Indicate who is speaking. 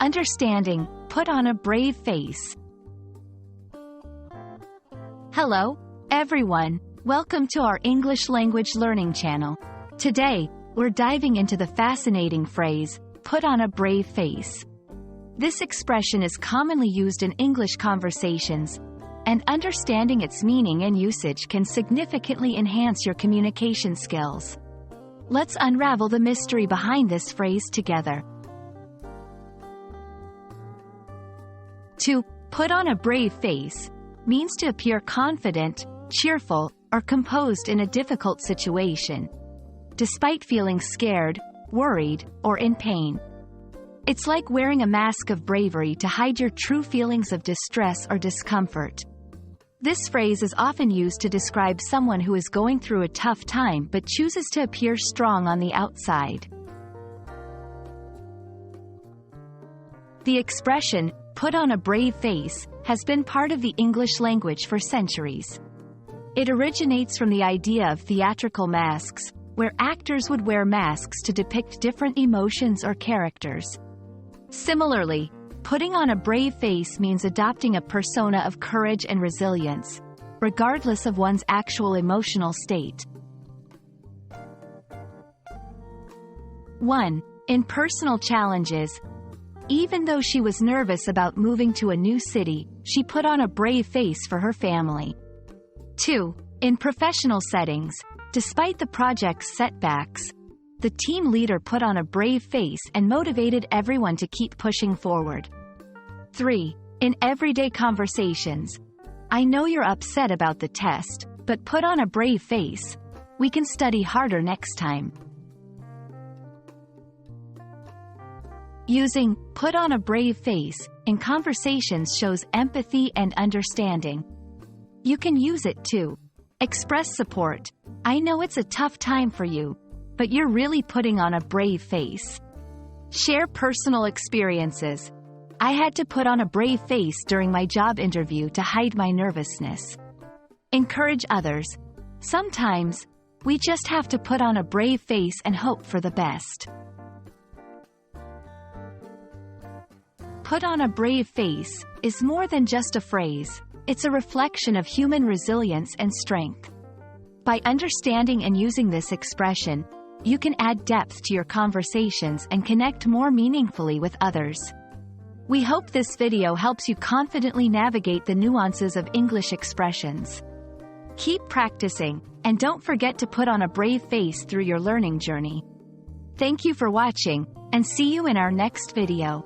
Speaker 1: Understanding, put on a brave face. Hello, everyone. Welcome to our English language learning channel. Today, we're diving into the fascinating phrase, put on a brave face. This expression is commonly used in English conversations, and understanding its meaning and usage can significantly enhance your communication skills. Let's unravel the mystery behind this phrase together. To put on a brave face means to appear confident, cheerful, or composed in a difficult situation, despite feeling scared, worried, or in pain. It's like wearing a mask of bravery to hide your true feelings of distress or discomfort. This phrase is often used to describe someone who is going through a tough time but chooses to appear strong on the outside. The expression, put on a brave face, has been part of the English language for centuries. It originates from the idea of theatrical masks, where actors would wear masks to depict different emotions or characters. Similarly, putting on a brave face means adopting a persona of courage and resilience, regardless of one's actual emotional state. 1. In personal challenges. Even though she was nervous about moving to a new city, she put on a brave face for her family. 2. In professional settings. Despite the project's setbacks, the team leader put on a brave face and motivated everyone to keep pushing forward. 3. In everyday conversations. I know you're upset about the test, but put on a brave face. We can study harder next time. Using put on a brave face in conversations shows empathy and understanding. You can use it to express support. I know it's a tough time for you, but you're really putting on a brave face. Share personal experiences. I had to put on a brave face during my job interview to hide my nervousness. Encourage others. Sometimes, we just have to put on a brave face and hope for the best. Put on a brave face is more than just a phrase. It's a reflection of human resilience and strength. By understanding and using this expression, you can add depth to your conversations and connect more meaningfully with others. We hope this video helps you confidently navigate the nuances of English expressions. Keep practicing, and don't forget to put on a brave face through your learning journey. Thank you for watching, and see you in our next video.